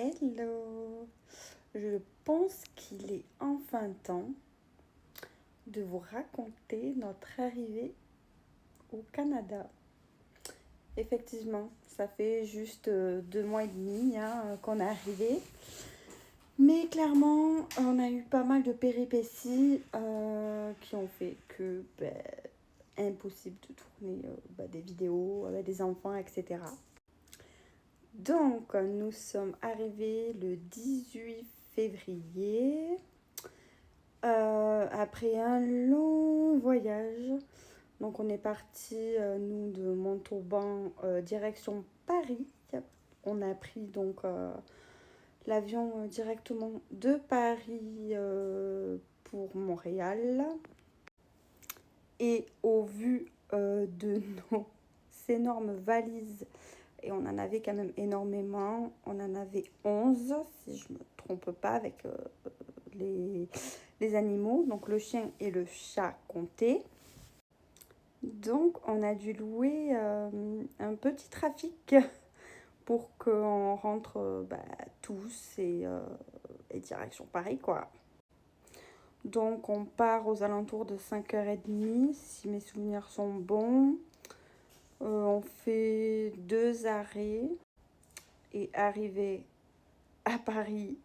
Hello! Je pense qu'il est enfin temps de vous raconter notre arrivée au Canada. Effectivement, ça fait juste 2 mois et demi qu'on est arrivé. Mais clairement, on a eu pas mal de péripéties qui ont fait que impossible de tourner des vidéos avec des enfants, etc. Donc, nous sommes arrivés le 18 février après un long voyage. Donc, on est parti, nous, de Montauban, direction Paris. On a pris donc l'avion directement de Paris pour Montréal. Et au vu de nos énormes valises, et on en avait quand même énormément, on en avait 11, si je ne me trompe pas, avec les animaux, donc le chien et le chat comptés. Donc on a dû louer un petit trafic pour qu'on rentre tous et direction Paris, quoi. Donc on part aux alentours de 5h30, si mes souvenirs sont bons. On fait 2 arrêts et arrivé à Paris,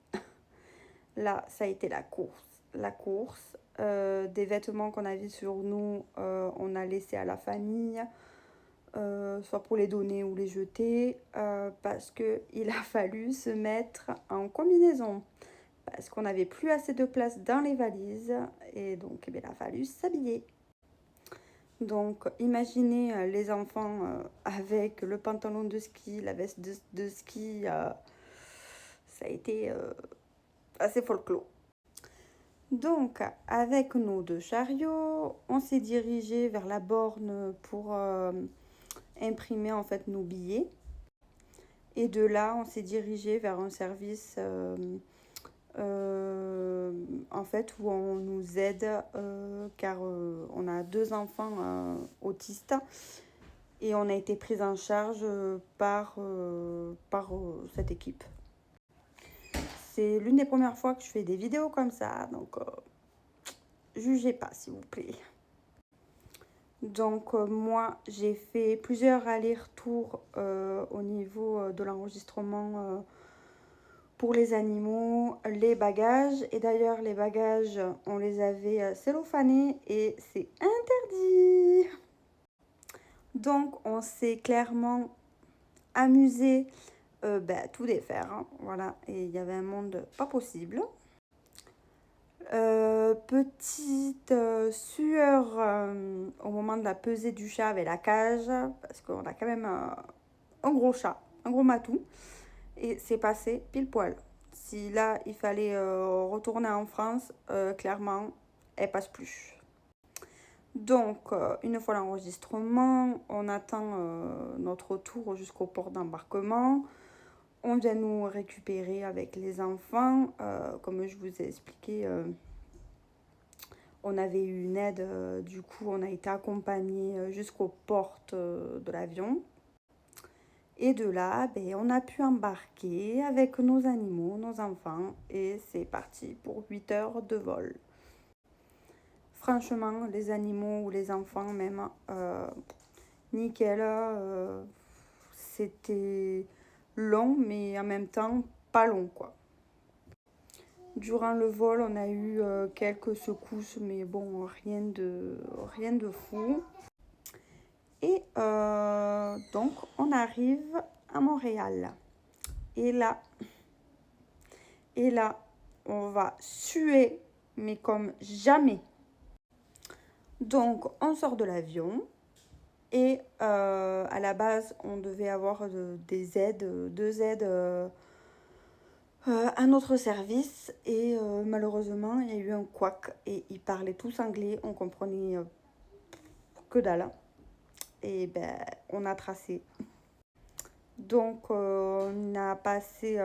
là, ça a été la course. Des vêtements qu'on avait sur nous, on a laissé à la famille, soit pour les donner ou les jeter, parce qu'il a fallu se mettre en combinaison, parce qu'on n'avait plus assez de place dans les valises, et donc il a fallu s'habiller. Donc, imaginez les enfants avec le pantalon de ski, la veste de ski, ça a été assez folklore. Donc, avec nos 2 chariots, on s'est dirigé vers la borne pour imprimer en fait nos billets. Et de là, on s'est dirigé vers un service en fait où on nous aide car on a 2 enfants autistes et on a été pris en charge par cette équipe. C'est l'une des premières fois que je fais des vidéos comme ça, donc jugez pas s'il vous plaît. Donc moi j'ai fait plusieurs allers-retours au niveau de l'enregistrement pour les animaux, les bagages. Et d'ailleurs les bagages on les avait cellophanés et c'est interdit. Donc on s'est clairement amusé tout défaire, hein, voilà, et il y avait un monde pas possible. Petite sueur au moment de la pesée du chat avec la cage, parce qu'on a quand même un gros chat, un gros matou, et c'est passé pile poil. Si là il fallait retourner en France, clairement elle passe plus. Donc une fois l'enregistrement, on attend notre retour jusqu'au port d'embarquement. On vient nous récupérer avec les enfants. Comme je vous ai expliqué, on avait eu une aide. Du coup, on a été accompagnés jusqu'aux portes de l'avion. Et de là, on a pu embarquer avec nos animaux, nos enfants. Et c'est parti pour 8 heures de vol. Franchement, les animaux ou les enfants même, nickel. C'était long, mais en même temps pas long, quoi. Durant le vol, on a eu quelques secousses, mais bon, rien de fou. Et donc, on arrive à Montréal. Et là, on va suer, mais comme jamais. Donc, on sort de l'avion. Et à la base, on devait avoir des aides, 2 aides à notre service. Et malheureusement, il y a eu un couac et ils parlaient tous anglais. On comprenait que dalle. Et on a tracé. Donc, on a passé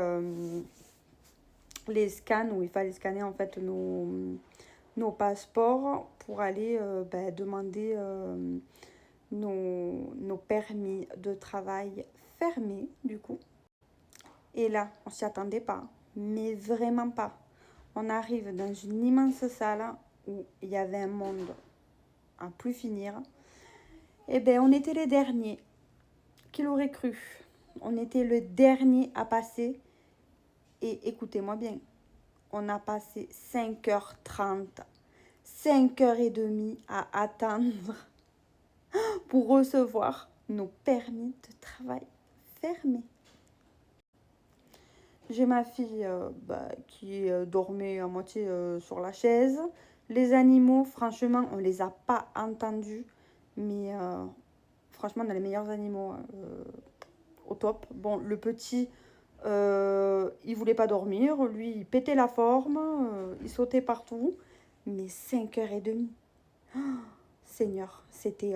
les scans où il fallait scanner en fait nos passeports pour aller demander nos permis de travail fermés du coup. Et là, on s'y attendait pas, mais vraiment pas. On arrive dans une immense salle où il y avait un monde à plus finir. Eh bien, on était les derniers. Qui l'aurait cru? On était le dernier à passer. Et écoutez-moi bien, on a passé 5h30, 5h30 à attendre pour recevoir nos permis de travail fermés. J'ai ma fille qui dormait à moitié sur la chaise. Les animaux, franchement, on les a pas entendus. Mais franchement, on a les meilleurs animaux au top. Bon, le petit, il voulait pas dormir. Lui, il pétait la forme. Il sautait partout. Mais 5h30. Oh, Seigneur, c'était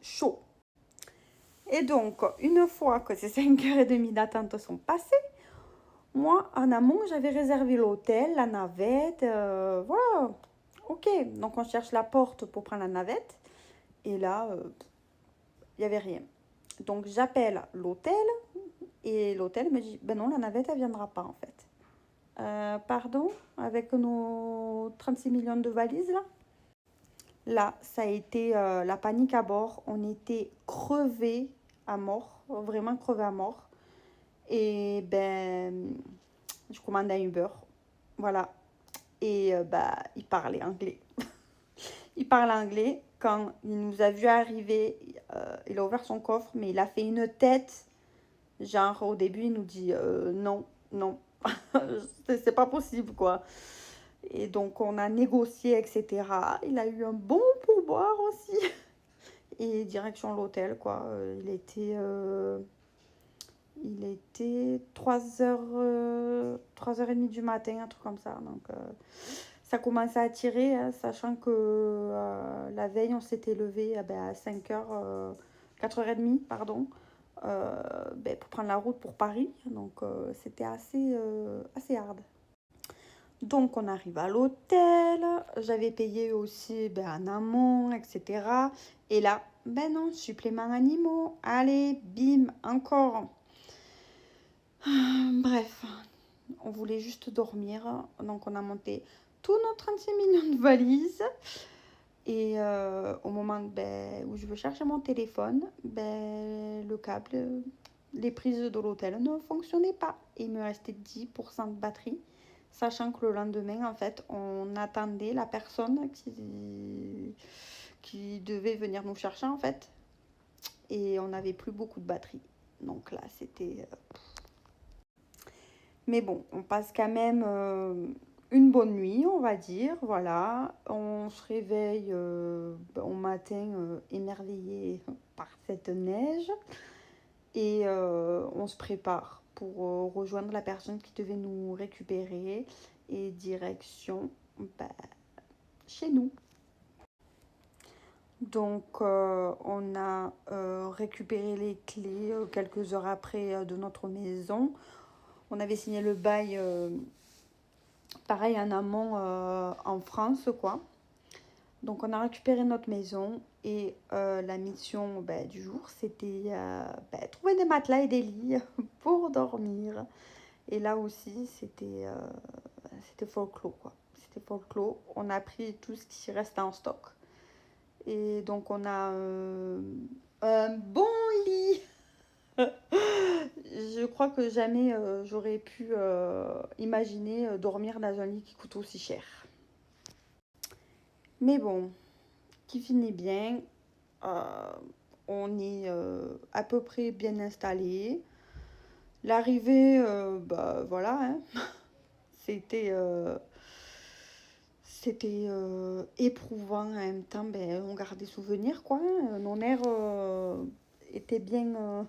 chaud. Et donc, une fois que ces 5h30 d'attente sont passées, moi, en amont, j'avais réservé l'hôtel, la navette, voilà. Ok, donc on cherche la porte pour prendre la navette. Et là, il n'y avait rien. Donc j'appelle l'hôtel et l'hôtel me dit, ben non, la navette, elle ne viendra pas en fait. Pardon, avec nos 36 millions de valises là. Là, ça a été la panique à bord. On était crevés à mort, vraiment crevés à mort. Et ben, je commande un Uber. Voilà. Et il parlait anglais. Il parle anglais. Quand il nous a vu arriver, il a ouvert son coffre, mais il a fait une tête. Genre, au début, il nous dit non, non, c'est pas possible, quoi. Et donc, on a négocié, etc. Il a eu un bon pourboire aussi. Et direction l'hôtel, quoi. Il était 3h30 du matin, un truc comme ça. Donc, ça commençait à tirer, hein, sachant que la veille, on s'était levé à 5h, 4h30, pardon, pour prendre la route pour Paris. Donc, c'était assez hard. Donc, on arrive à l'hôtel. J'avais payé aussi en amont, etc. Et là, non, supplément animaux. Allez, bim, encore. Bref, on voulait juste dormir. Donc, on a monté tous nos 36 millions de valises. Et au moment où je veux chercher mon téléphone, le câble, les prises de l'hôtel ne fonctionnaient pas. Il me restait 10% de batterie. Sachant que le lendemain, en fait, on attendait la personne qui devait venir nous chercher, en fait. Et on n'avait plus beaucoup de batterie. Donc là, c'était... Mais bon, on passe quand même une bonne nuit, on va dire. Voilà, on se réveille au matin émerveillé par cette neige. Et on se prépare pour rejoindre la personne qui devait nous récupérer. Et direction chez nous. Donc, on a récupéré les clés quelques heures après de notre maison. On avait signé le bail, pareil, en amont en France, quoi. Donc, on a récupéré notre maison et la mission du jour, c'était trouver des matelas et des lits pour dormir. Et là aussi, c'était folklore, quoi. C'était folklore. On a pris tout ce qui restait en stock. Et donc, on a un bon lit. Je crois que jamais j'aurais pu imaginer dormir dans un lit qui coûte aussi cher. Mais bon, qui finit bien. On est à peu près bien installé. L'arrivée, voilà, hein. C'était éprouvant en même temps. On gardait souvenir, quoi, hein. Nos nerfs étaient bien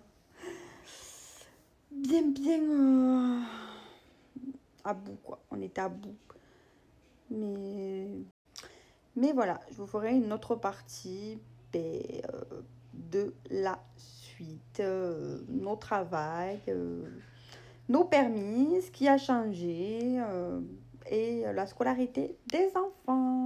à bout, quoi. On était à bout. Mais voilà, je vous ferai une autre partie de la suite. Nos travails, nos permis, ce qui a changé et la scolarité des enfants.